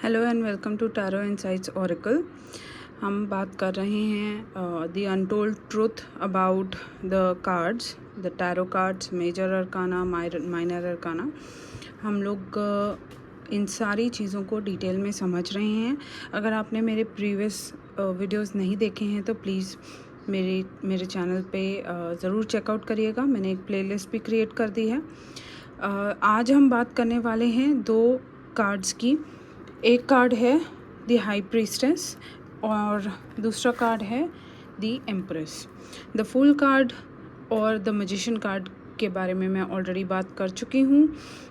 Hello and welcome to tarot insights oracle. हम बात कर रहे हैं the untold truth about the cards, the tarot cards, major arcana, minor arcana. हम लोग इन सारी चीज़ों को डिटेल में समझ रहे हैं। अगर आपने मेरे प्रीवियस वीडियोस नहीं देखे हैं तो प्लीज़ मेरे चैनल पे ज़रूर चेकआउट करिएगा। मैंने एक प्लेलिस्ट भी क्रिएट कर दी है। आज हम बात करने वाले हैं दो कार्ड्स की। एक कार्ड है द हाई प्रीस्टेस और दूसरा कार्ड है the empress. The fool card और द मैजिशियन कार्ड के बारे में मैं ऑलरेडी बात कर चुकी हूँ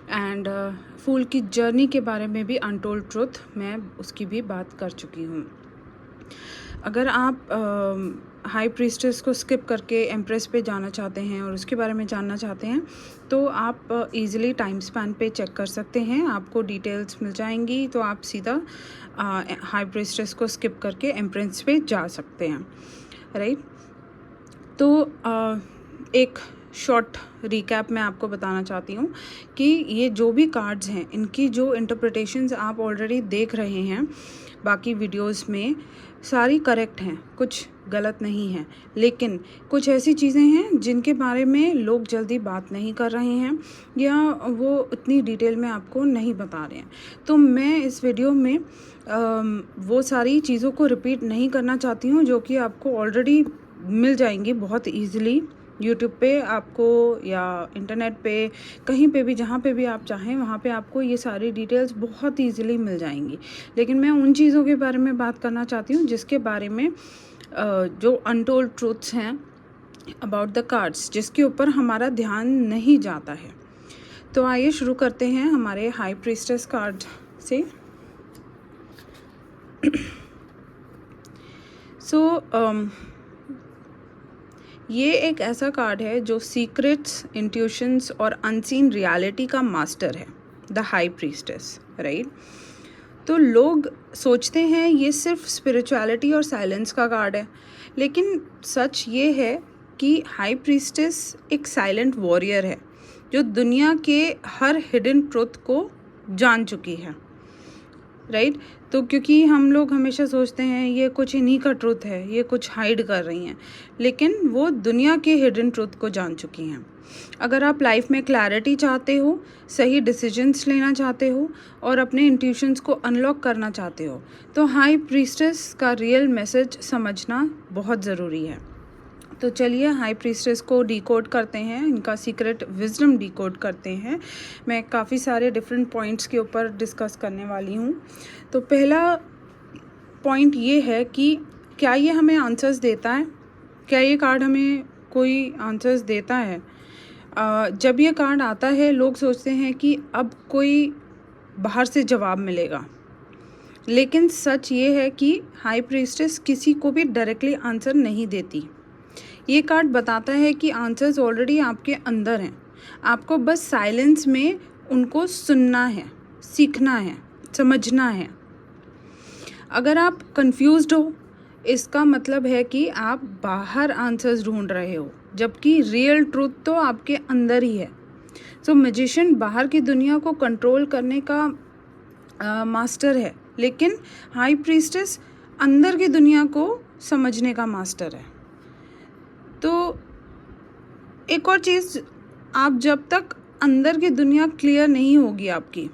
एंड फूल की जर्नी के बारे में भी अनटोल्ड ट्रुथ मैं उसकी भी बात कर चुकी हूँ। अगर आप हाई प्रीस्टेस को स्किप करके एम्प्रेस पे जाना चाहते हैं और उसके बारे में जानना चाहते हैं तो आप इजीली टाइम स्पैन पे चेक कर सकते हैं, आपको डिटेल्स मिल जाएंगी। तो आप सीधा हाई प्रीस्टेस को स्किप करके एम्प्रेस पे जा सकते हैं, राइट। तो एक शॉर्ट रिकैप मैं आपको बताना चाहती हूँ कि ये जो भी कार्ड्स हैं इनकी जो इंटरप्रिटेशंस आप ऑलरेडी देख रहे हैं बाकी वीडियोस में, सारी करेक्ट हैं, कुछ गलत नहीं है। लेकिन कुछ ऐसी चीज़ें हैं जिनके बारे में लोग जल्दी बात नहीं कर रहे हैं या वो उतनी डिटेल में आपको नहीं बता रहे हैं। तो मैं इस वीडियो में वो सारी चीज़ों को रिपीट नहीं करना चाहती हूँ जो कि आपको ऑलरेडी मिल जाएंगी बहुत ईजिली यूट्यूब पे आपको, या इंटरनेट पे, कहीं पे भी, जहाँ पे भी आप चाहें वहाँ पे आपको ये सारी डिटेल्स बहुत ईजिली मिल जाएंगी। लेकिन मैं उन चीज़ों के बारे में बात करना चाहती हूँ जिसके बारे में जो अनटोल्ड ट्रूथ्स हैं अबाउट द कार्ड्स, जिसके ऊपर हमारा ध्यान नहीं जाता है। तो आइए शुरू करते हैं हमारे हाई प्रीस्टेस कार्ड से। ये एक ऐसा कार्ड है जो सीक्रेट्स, इंट्यूशंस और अनसीन रियलिटी का मास्टर है, द हाई प्रीस्टेस, राइट। तो लोग सोचते हैं ये सिर्फ स्पिरिचुअलिटी और साइलेंस का कार्ड है, लेकिन सच ये है कि हाई प्रीस्टेस एक साइलेंट वॉरियर है जो दुनिया के हर हिडन ट्रुथ को जान चुकी है, राइट। तो क्योंकि हम लोग हमेशा सोचते हैं ये कुछ इन्हीं का ट्रुथ है, ये कुछ हाइड कर रही हैं, लेकिन वो दुनिया के हिडन ट्रुथ को जान चुकी हैं। अगर आप लाइफ में क्लैरिटी चाहते हो, सही डिसीजंस लेना चाहते हो और अपने इंट्यूशंस को अनलॉक करना चाहते हो तो हाई प्रीस्टेस का रियल मैसेज समझना बहुत ज़रूरी है। तो चलिए हाई प्रीस्टेस को डिकोड करते हैं, इनका सीक्रेट विजडम डिकोड करते हैं। मैं काफ़ी सारे डिफरेंट पॉइंट्स के ऊपर डिस्कस करने वाली हूँ। तो पहला पॉइंट ये है कि क्या ये हमें आंसर्स देता है, क्या ये कार्ड हमें कोई आंसर्स देता है। जब ये कार्ड आता है लोग सोचते हैं कि अब कोई बाहर से जवाब मिलेगा, लेकिन सच ये है कि हाई प्रीस्टेस किसी को भी डायरेक्टली आंसर नहीं देती। ये कार्ड बताता है कि आंसर्स ऑलरेडी आपके अंदर हैं, आपको बस साइलेंस में उनको सुनना है, सीखना है, समझना है। अगर आप कंफ्यूज्ड हो इसका मतलब है कि आप बाहर आंसर्स ढूंढ रहे हो, जबकि रियल ट्रूथ तो आपके अंदर ही है। सो मैजिशियन बाहर की दुनिया को कंट्रोल करने का मास्टर है, लेकिन हाई प्रीस्टेस अंदर की दुनिया को समझने का मास्टर है। तो एक और चीज़, आप जब तक अंदर की दुनिया क्लियर नहीं होगी आपकी,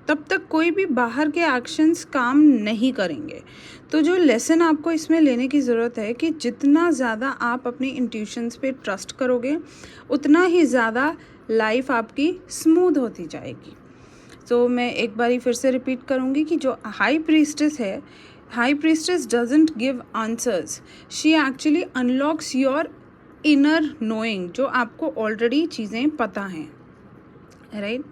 तब तक कोई भी बाहर के एक्शंस काम नहीं करेंगे। तो जो लेसन आपको इसमें लेने की ज़रूरत है कि जितना ज़्यादा आप अपनी इंट्यूशंस पे ट्रस्ट करोगे उतना ही ज़्यादा लाइफ आपकी स्मूथ होती जाएगी। तो मैं एक बारी फिर से रिपीट करूँगी कि जो हाई प्रीस्टेस है, high priestess doesn't give answers, she actually unlocks your inner knowing, जो आपको ऑलरेडी चीज़ें पता हैं, राइट।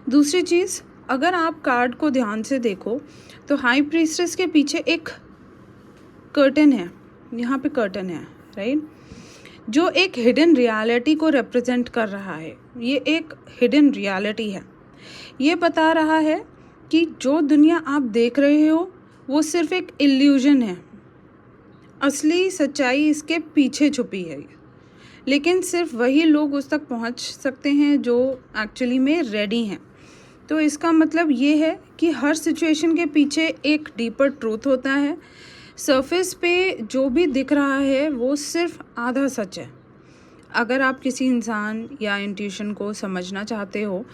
दूसरी चीज़, अगर आप कार्ड को ध्यान से देखो तो हाई प्रीस्टेस के पीछे एक कर्टन है, यहाँ पे कर्टन है, राइट, जो एक हिडन रियलिटी को रिप्रेजेंट कर रहा है। ये एक हिडन रियलिटी है, ये बता रहा है कि जो दुनिया आप देख रहे हो वो सिर्फ एक इल्यूजन है, असली सच्चाई इसके पीछे छुपी है। लेकिन सिर्फ वही लोग उस तक पहुंच सकते हैं जो एक्चुअली में रेडी हैं। तो इसका मतलब ये है कि हर सिचुएशन के पीछे एक डीपर ट्रूथ होता है। सरफेस पे जो भी दिख रहा है वो सिर्फ आधा सच है। अगर आप किसी इंसान या इंट्यूशन को समझना चाहते हो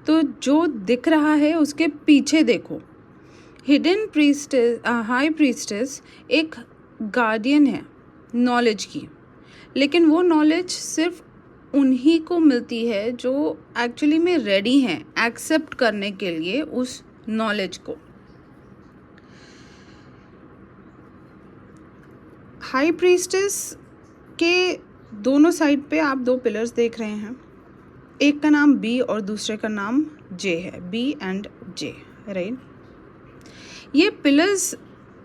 तो जो दिख रहा है उसके पीछे देखो। हिडन प्रीस्टेस, हाई प्रीस्टेस एक गार्डियन है नॉलेज की, लेकिन वो नॉलेज सिर्फ उन्हीं को मिलती है जो एक्चुअली में रेडी हैं एक्सेप्ट करने के लिए उस नॉलेज को। हाई प्रीस्टेस के दोनों साइड पे आप दो पिलर्स देख रहे हैं, एक का नाम बी और दूसरे का नाम जे है, बी एंड जे, राइट। ये पिलर्स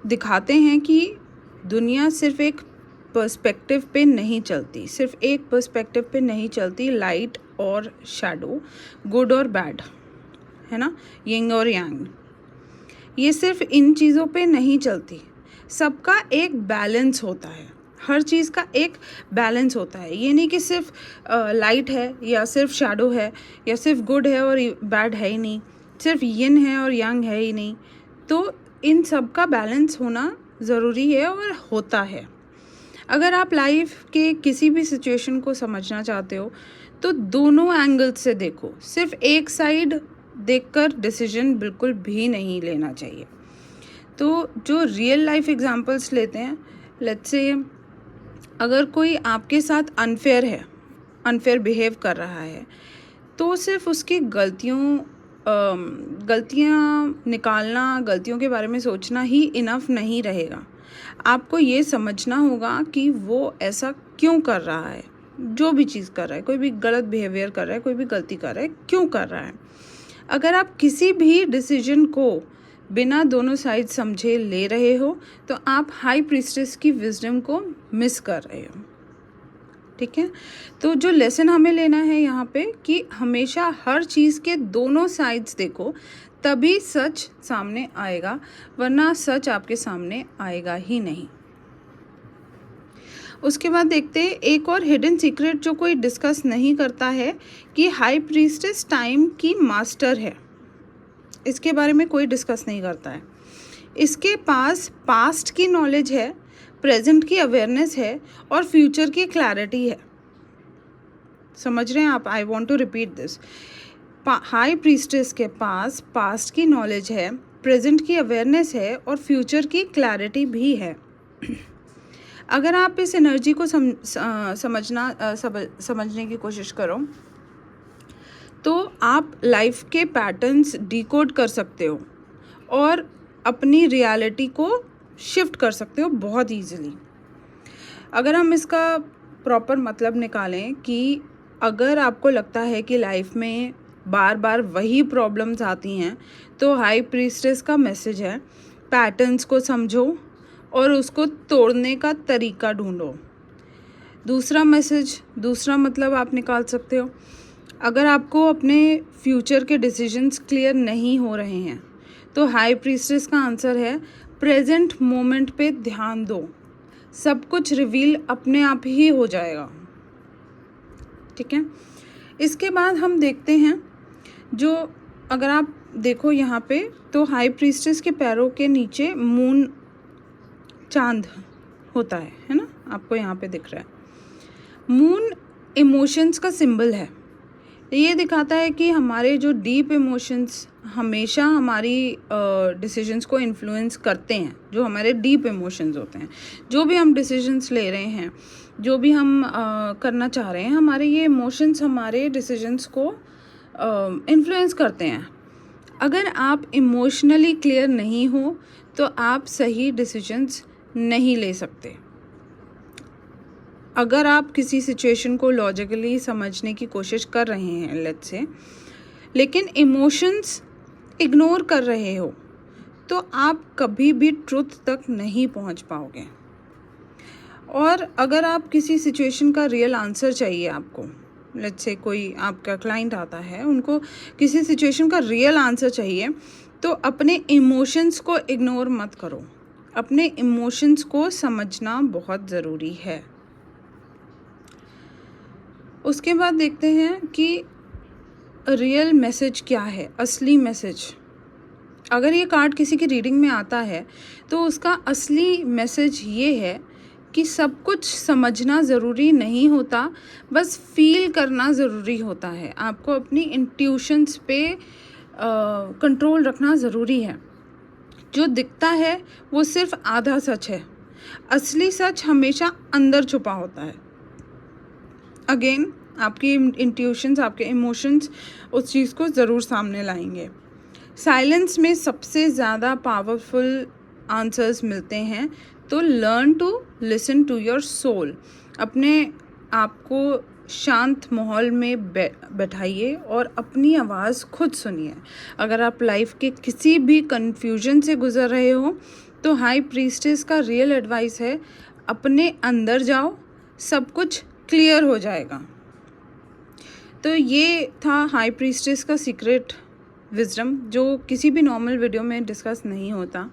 दिखाते हैं कि दुनिया सिर्फ एक पर्सपेक्टिव पे नहीं चलती, सिर्फ एक पर्सपेक्टिव पे नहीं चलती, लाइट और शैडो, गुड और बैड, है ना, यिंग और यांग, ये सिर्फ इन चीज़ों पे नहीं चलती। सबका एक बैलेंस होता है, हर चीज़ का एक बैलेंस होता है। ये नहीं कि सिर्फ लाइट है या सिर्फ शैडो है या सिर्फ गुड है और बैड है ही नहीं, सिर्फ यिन है और यांग है ही नहीं। तो इन सब का बैलेंस होना ज़रूरी है और होता है। अगर आप लाइफ के किसी भी सिचुएशन को समझना चाहते हो तो दोनों एंगल से देखो, सिर्फ एक साइड देखकर डिसीजन बिल्कुल भी नहीं लेना चाहिए। तो जो रियल लाइफ एग्जांपल्स लेते हैं, लेट्स से अगर कोई आपके साथ अनफेयर बिहेव कर रहा है तो सिर्फ उसकी गलतियाँ निकालना, गलतियों के बारे में सोचना ही इनफ नहीं रहेगा। आपको ये समझना होगा कि वो ऐसा क्यों कर रहा है, जो भी चीज़ कर रहा है, कोई भी गलत बिहेवियर कर रहा है, कोई भी गलती कर रहा है, क्यों कर रहा है। अगर आप किसी भी डिसीजन को बिना दोनों साइड समझे ले रहे हो तो आप हाई प्रीस्टेस की विजडम को मिस कर रहे हो, ठीक है। तो जो लेसन हमें लेना है यहाँ पे कि हमेशा हर चीज़ के दोनों साइड्स देखो, तभी सच सामने आएगा, वरना सच आपके सामने आएगा ही नहीं। उसके बाद देखते हैं एक और हिडन सीक्रेट जो कोई डिस्कस नहीं करता है कि हाई प्रीस्टेस टाइम की मास्टर है। इसके बारे में कोई डिस्कस नहीं करता है। इसके पास पास्ट की नॉलेज है, प्रेजेंट की अवेयरनेस है और फ्यूचर की क्लैरिटी है। समझ रहे हैं आप? I want to repeat this. High priestess के पास पास्ट की नॉलेज है, प्रेजेंट की अवेयरनेस है और फ्यूचर की क्लैरिटी भी है। अगर आप इस एनर्जी को समझने की कोशिश करो तो आप लाइफ के पैटर्न्स डिकोड कर सकते हो और अपनी रियलिटी को शिफ्ट कर सकते हो बहुत ईजीली। अगर हम इसका प्रॉपर मतलब निकालें कि अगर आपको लगता है कि लाइफ में बार बार वही प्रॉब्लम्स आती हैं तो हाई प्रीस्टेस का मैसेज है पैटर्न्स को समझो और उसको तोड़ने का तरीका ढूंढो। दूसरा मतलब आप निकाल सकते हो, अगर आपको अपने फ्यूचर के डिसीजंस क्लियर नहीं हो रहे हैं तो हाई प्रीस्टेस का आंसर है प्रेजेंट मोमेंट पे ध्यान दो, सब कुछ रिवील अपने आप ही हो जाएगा, ठीक है। इसके बाद हम देखते हैं जो अगर आप देखो यहाँ पे तो हाई प्रीस्टेस के पैरों के नीचे मून, चांद होता है ना, आपको यहाँ पे दिख रहा है। मून इमोशंस का सिंबल है। ये दिखाता है कि हमारे जो डीप इमोशंस हमेशा हमारी डिसीजंस को इन्फ्लुएंस करते हैं। जो हमारे डीप इमोशंस होते हैं, जो भी हम डिसीजंस ले रहे हैं, जो भी हम करना चाह रहे हैं, हमारे ये इमोशंस हमारे डिसीजंस को इन्फ्लुएंस करते हैं। अगर आप इमोशनली क्लियर नहीं हो तो आप सही डिसीजंस नहीं ले सकते। अगर आप किसी सिचुएशन को लॉजिकली समझने की कोशिश कर रहे हैं लेट्स से, लेकिन इमोशंस इग्नोर कर रहे हो तो आप कभी भी ट्रुथ तक नहीं पहुंच पाओगे। और अगर आप किसी सिचुएशन का रियल आंसर चाहिए आपको, लेट्स से कोई आपका क्लाइंट आता है, उनको किसी सिचुएशन का रियल आंसर चाहिए, तो अपने इमोशंस को इग्नोर मत करो। अपने इमोशंस को समझना बहुत ज़रूरी है। उसके बाद देखते हैं कि रियल मैसेज क्या है, असली मैसेज। अगर ये कार्ड किसी की रीडिंग में आता है तो उसका असली मैसेज ये है कि सब कुछ समझना ज़रूरी नहीं होता, बस फील करना ज़रूरी होता है। आपको अपनी इंट्यूशंस पे कंट्रोल रखना ज़रूरी है। जो दिखता है वो सिर्फ आधा सच है, असली सच हमेशा अंदर छुपा होता है। अगेन आपकी इंट्यूशंस, आपके इमोशंस उस चीज़ को ज़रूर सामने लाएंगे। साइलेंस में सबसे ज़्यादा पावरफुल आंसर्स मिलते हैं, तो learn to listen to your soul. अपने आप को शांत माहौल में बैठाइए और अपनी आवाज़ खुद सुनिए। अगर आप लाइफ के किसी भी कन्फ्यूजन से गुज़र रहे हो तो हाई प्रीस्टेस का रियल एडवाइस है, अपने अंदर जाओ, सब कुछ क्लियर हो जाएगा। तो ये था हाई प्रीस्टेस का सीक्रेट विजडम, जो किसी भी नॉर्मल वीडियो में डिस्कस नहीं होता।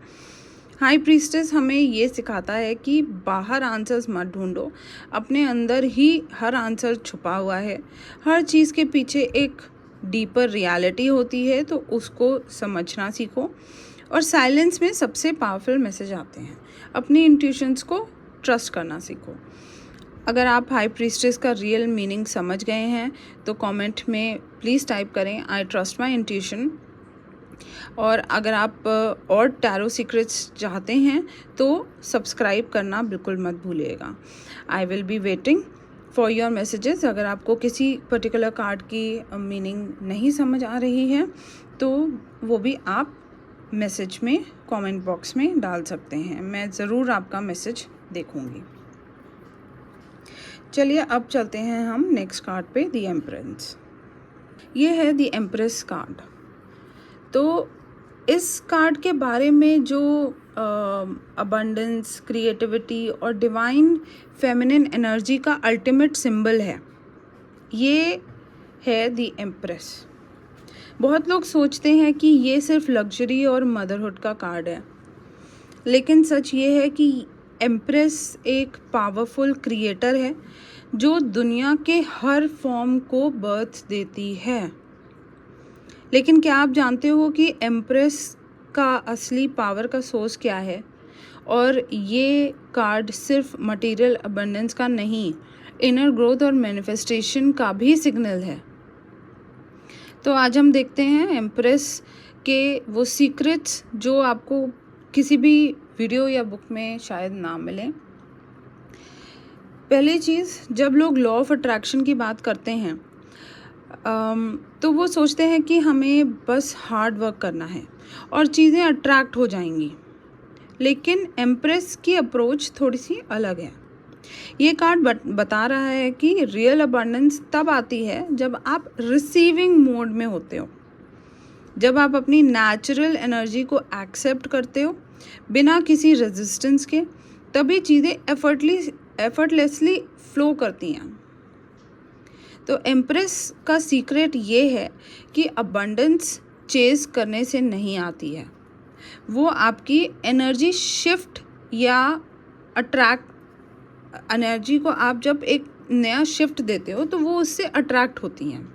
हाई प्रीस्टेस हमें ये सिखाता है कि बाहर आंसर्स मत ढूंढो, अपने अंदर ही हर आंसर छुपा हुआ है। हर चीज़ के पीछे एक डीपर रियलिटी होती है, तो उसको समझना सीखो। और साइलेंस में सबसे पावरफुल मैसेज आते हैं। अपनी इंट्यूशंस को ट्रस्ट करना सीखो। अगर आप हाई प्रीस्टेस का रियल मीनिंग समझ गए हैं तो कमेंट में प्लीज़ टाइप करें, आई ट्रस्ट माई इंट्यूशन। और अगर आप और टैरो सीक्रेट्स चाहते हैं तो सब्सक्राइब करना बिल्कुल मत भूलिएगा। I will be waiting for your messages. अगर आपको किसी पर्टिकुलर कार्ड की मीनिंग नहीं समझ आ रही है तो वो भी आप मैसेज में, कमेंट बॉक्स में डाल सकते हैं। मैं ज़रूर आपका मैसेज देखूँगी। चलिए अब चलते हैं हम नेक्स्ट कार्ड पे, द एम्प्रेस। ये है द एम्प्रेस कार्ड। तो इस कार्ड के बारे में जो अबंडेंस, क्रिएटिविटी और डिवाइन फेमिनिन एनर्जी का अल्टीमेट सिंबल है, ये है द एम्प्रेस। बहुत लोग सोचते हैं कि ये सिर्फ लग्जरी और मदरहुड का कार्ड है, लेकिन सच ये है कि एम्प्रेस एक पावरफुल क्रिएटर है जो दुनिया के हर फॉर्म को बर्थ देती है। लेकिन क्या आप जानते हो कि एम्प्रेस का असली पावर का सोर्स क्या है? और ये कार्ड सिर्फ मटेरियल अबंडेंस का नहीं, इनर ग्रोथ और मैनिफेस्टेशन का भी सिग्नल है। तो आज हम देखते हैं एम्प्रेस के वो सीक्रेट्स जो आपको किसी भी वीडियो या बुक में शायद ना मिले। पहली चीज़, जब लोग लॉ ऑफ अट्रैक्शन की बात करते हैं तो वो सोचते हैं कि हमें बस हार्ड वर्क करना है और चीज़ें अट्रैक्ट हो जाएंगी। लेकिन एम्प्रेस की अप्रोच थोड़ी सी अलग है। ये कार्ड बता रहा है कि रियल अबंडेंस तब आती है जब आप रिसीविंग मोड में होते हो, जब आप अपनी नेचुरल एनर्जी को एक्सेप्ट करते हो बिना किसी रेजिस्टेंस के, तभी चीज़ें एफर्टलेसली फ्लो करती हैं। तो एम्प्रेस का सीक्रेट ये है कि अबंडेंस चेज करने से नहीं आती है, वो आपकी एनर्जी शिफ्ट या अट्रैक्ट, एनर्जी को आप जब एक नया शिफ्ट देते हो तो वो उससे अट्रैक्ट होती हैं।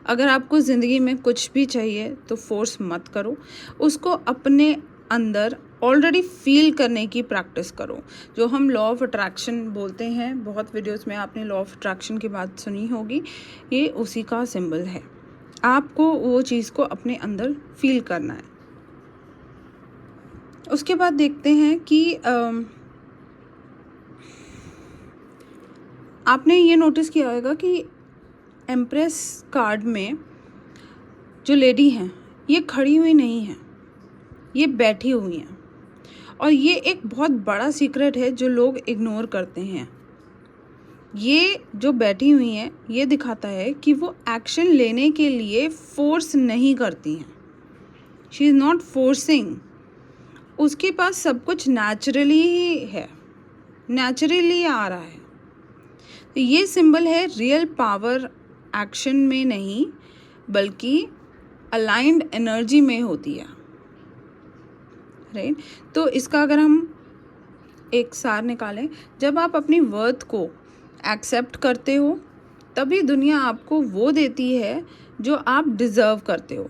अगर आपको ज़िंदगी में कुछ भी चाहिए तो फोर्स मत करो, उसको अपने अंदर ऑलरेडी फील करने की प्रैक्टिस करो। जो हम लॉ ऑफ अट्रैक्शन बोलते हैं, बहुत वीडियोस में आपने लॉ ऑफ अट्रैक्शन की बात सुनी होगी, ये उसी का सिंबल है। आपको वो चीज़ को अपने अंदर फील करना है। उसके बाद देखते हैं कि आपने ये नोटिस किया होगा कि एम्प्रेस कार्ड में जो लेडी हैं ये खड़ी हुई नहीं हैं, ये बैठी हुई हैं। और ये एक बहुत बड़ा सीक्रेट है जो लोग इग्नोर करते हैं। ये जो बैठी हुई हैं ये दिखाता है कि वो एक्शन लेने के लिए फोर्स नहीं करती हैं। शी इज़ नॉट फोर्सिंग, उसके पास सब कुछ नेचुरली ही है, नेचुरली आ रहा है। तो ये सिंबल है रियल पावर एक्शन में नहीं बल्कि अलाइंड एनर्जी में होती है, राइट। तो इसका अगर हम एक सार निकालें, जब आप अपनी वर्थ को एक्सेप्ट करते हो तभी दुनिया आपको वो देती है जो आप डिज़र्व करते हो।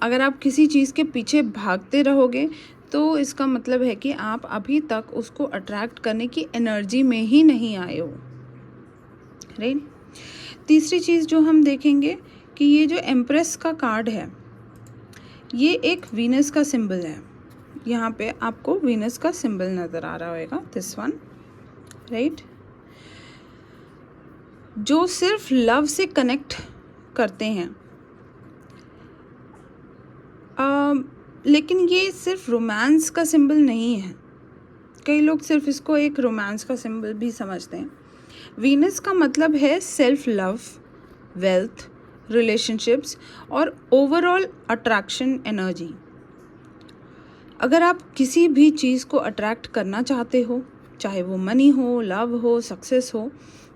अगर आप किसी चीज़ के पीछे भागते रहोगे तो इसका मतलब है कि आप अभी तक उसको अट्रैक्ट करने की एनर्जी में ही नहीं आए हो, राइट। तीसरी चीज़ जो हम देखेंगे कि ये जो एम्प्रेस का कार्ड है, ये एक वीनस का सिंबल है। यहाँ पे आपको वीनस का सिंबल नज़र आ रहा होगा, दिस वन, राइट, जो सिर्फ लव से कनेक्ट करते हैं। लेकिन ये सिर्फ रोमांस का सिंबल नहीं है। कई लोग सिर्फ इसको एक रोमांस का सिंबल भी समझते हैं। वीनस का मतलब है सेल्फ लव, वेल्थ, रिलेशनशिप्स और ओवरऑल अट्रैक्शन एनर्जी। अगर आप किसी भी चीज़ को अट्रैक्ट करना चाहते हो, चाहे वो मनी हो, लव हो, सक्सेस हो,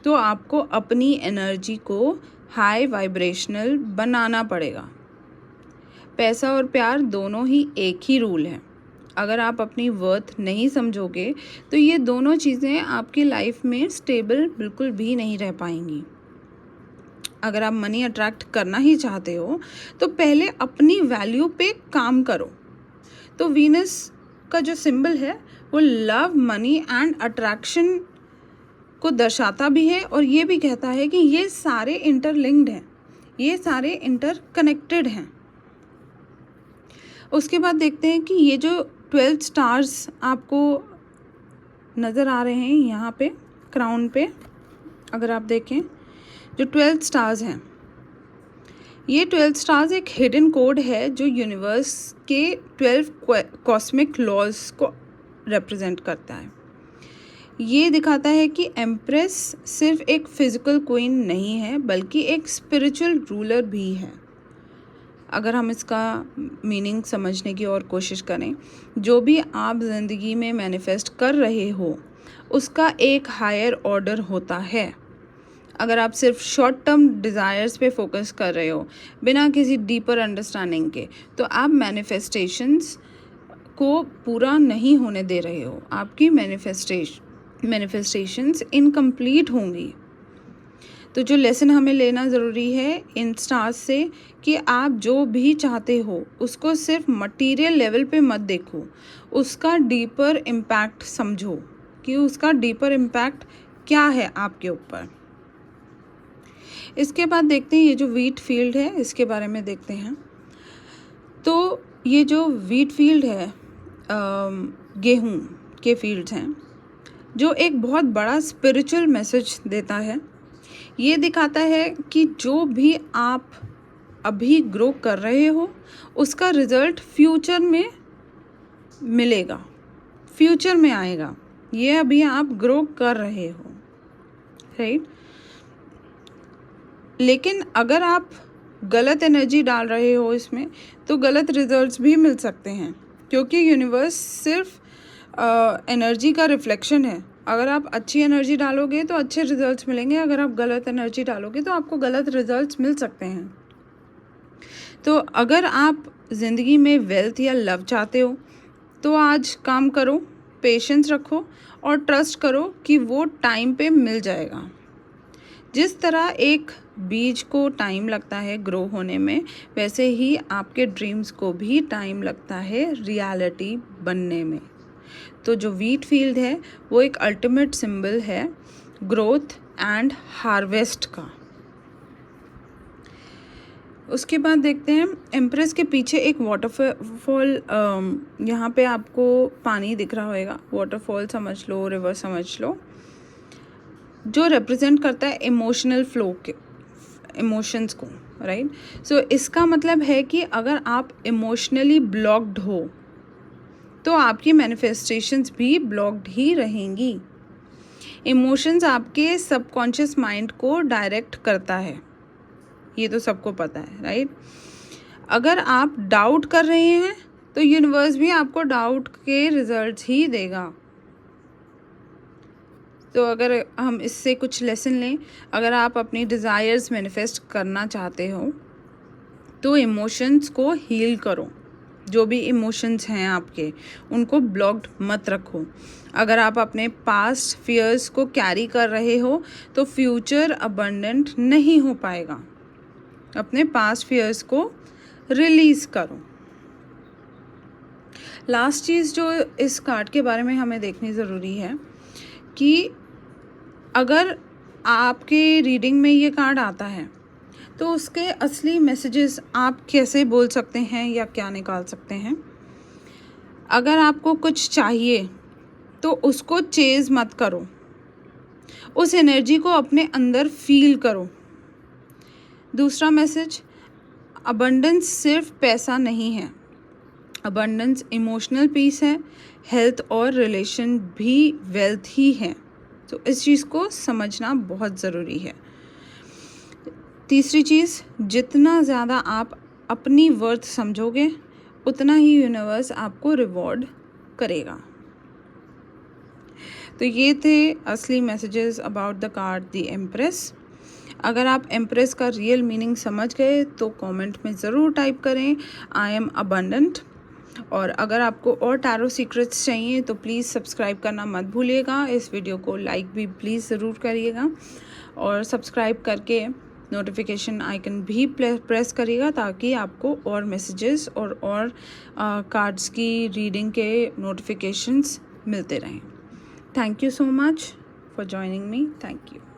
तो आपको अपनी एनर्जी को हाई वाइब्रेशनल बनाना पड़ेगा। पैसा और प्यार दोनों ही एक ही रूल है। अगर आप अपनी वर्थ नहीं समझोगे तो ये दोनों चीज़ें आपकी लाइफ में स्टेबल बिल्कुल भी नहीं रह पाएंगी। अगर आप मनी अट्रैक्ट करना ही चाहते हो तो पहले अपनी वैल्यू पे काम करो। तो वीनस का जो सिंबल है वो लव, मनी एंड अट्रैक्शन को दर्शाता भी है और ये भी कहता है कि ये सारे इंटरलिंक्ड हैं, ये सारे इंटरकनेक्टेड हैं। उसके बाद देखते हैं कि ये जो 12 स्टार्स आपको नज़र आ रहे हैं यहाँ पे क्राउन पे, अगर आप देखें जो 12 स्टार्स हैं, ये 12 स्टार्स एक हिडन कोड है जो यूनिवर्स के 12 कॉस्मिक लॉज को रिप्रेजेंट करता है। ये दिखाता है कि एम्प्रेस सिर्फ एक फिजिकल क्वीन नहीं है बल्कि एक स्पिरिचुअल रूलर भी है। अगर हम इसका मीनिंग समझने की और कोशिश करें, जो भी आप ज़िंदगी में मैनिफेस्ट कर रहे हो उसका एक हायर ऑर्डर होता है। अगर आप सिर्फ शॉर्ट टर्म डिज़ायर्स पे फोकस कर रहे हो बिना किसी डीपर अंडरस्टैंडिंग के, तो आप मैनिफेस्टेशंस को पूरा नहीं होने दे रहे हो। आपकी मैनिफेस्टेशंस इनकम्प्लीट होंगी। तो जो लेसन हमें लेना ज़रूरी है इन स्टार्स से कि आप जो भी चाहते हो उसको सिर्फ मटेरियल लेवल पे मत देखो, उसका डीपर इम्पैक्ट समझो कि उसका डीपर इम्पैक्ट क्या है आपके ऊपर। इसके बाद देखते हैं ये जो व्हीट फील्ड है, इसके बारे में देखते हैं। तो ये जो व्हीट फील्ड है, गेहूं के फील्ड्स हैं, जो एक बहुत बड़ा स्पिरिचुअल मैसेज देता है। ये दिखाता है कि जो भी आप अभी ग्रो कर रहे हो उसका रिज़ल्ट फ्यूचर में मिलेगा, फ्यूचर में आएगा। ये अभी आप ग्रो कर रहे हो, राइट। लेकिन अगर आप गलत एनर्जी डाल रहे हो इसमें तो गलत रिजल्ट्स भी मिल सकते हैं, क्योंकि यूनिवर्स सिर्फ एनर्जी का रिफ्लेक्शन है। अगर आप अच्छी एनर्जी डालोगे तो अच्छे रिजल्ट्स मिलेंगे, अगर आप गलत एनर्जी डालोगे तो आपको गलत रिजल्ट्स मिल सकते हैं। तो अगर आप ज़िंदगी में वेल्थ या लव चाहते हो तो आज काम करो, पेशेंस रखो और ट्रस्ट करो कि वो टाइम पे मिल जाएगा। जिस तरह एक बीज को टाइम लगता है ग्रो होने में, वैसे ही आपके ड्रीम्स को भी टाइम लगता है रियलिटी बनने में। तो जो व्हीट फील्ड है वो एक अल्टीमेट सिंबल है ग्रोथ एंड हार्वेस्ट का। उसके बाद देखते हैं एम्प्रेस के पीछे एक वाटरफॉल, यहाँ पे आपको पानी दिख रहा होगा, वाटरफॉल समझ लो, रिवर समझ लो, जो रिप्रेजेंट करता है इमोशनल फ्लो के, इमोशंस को, राइट। सो इसका मतलब है कि अगर आप इमोशनली ब्लॉक्ड हो तो आपकी मैनिफेस्टेशंस भी ब्लॉक्ड ही रहेंगी। इमोशंस आपके सबकॉन्शियस माइंड को डायरेक्ट करता है, ये तो सबको पता है, राइट। अगर आप डाउट कर रहे हैं तो यूनिवर्स भी आपको डाउट के रिजल्ट्स ही देगा। तो अगर हम इससे कुछ लेसन लें, अगर आप अपनी डिज़ायर्स मैनिफेस्ट करना चाहते हो तो इमोशंस को हील करो, जो भी इमोशंस हैं आपके, उनको ब्लॉक्ड मत रखो। अगर आप अपने पास्ट फियर्स को कैरी कर रहे हो तो फ्यूचर अबंडेंट नहीं हो पाएगा। अपने पास्ट फियर्स को रिलीज़ करो। लास्ट चीज़ जो इस कार्ड के बारे में हमें देखनी ज़रूरी है कि अगर आपके रीडिंग में ये कार्ड आता है तो उसके असली मैसेजेस आप कैसे बोल सकते हैं या क्या निकाल सकते हैं। अगर आपको कुछ चाहिए तो उसको चेज़ मत करो, उस एनर्जी को अपने अंदर फील करो। दूसरा मैसेज, अबंडेंस सिर्फ पैसा नहीं है, अबंडेंस इमोशनल पीस है, हेल्थ और रिलेशन भी वेल्थ ही है। तो इस चीज़ को समझना बहुत ज़रूरी है। तीसरी चीज़, जितना ज़्यादा आप अपनी वर्थ समझोगे उतना ही यूनिवर्स आपको रिवॉर्ड करेगा। तो ये थे असली messages about the card the empress. अगर आप एम्प्रेस का रियल मीनिंग समझ गए तो कमेंट में ज़रूर टाइप करें आई एम अबंडेंट। और अगर आपको और टैरो सीक्रेट्स चाहिए तो प्लीज़ सब्सक्राइब करना मत भूलिएगा। इस वीडियो को लाइक भी प्लीज़ ज़रूर करिएगा और सब्सक्राइब करके नोटिफिकेशन आइकन भी प्रेस करिएगा ताकि आपको और मैसेजेस और कार्ड्स की रीडिंग के नोटिफिकेशंस मिलते रहें। Thank you so much for joining me. Thank you.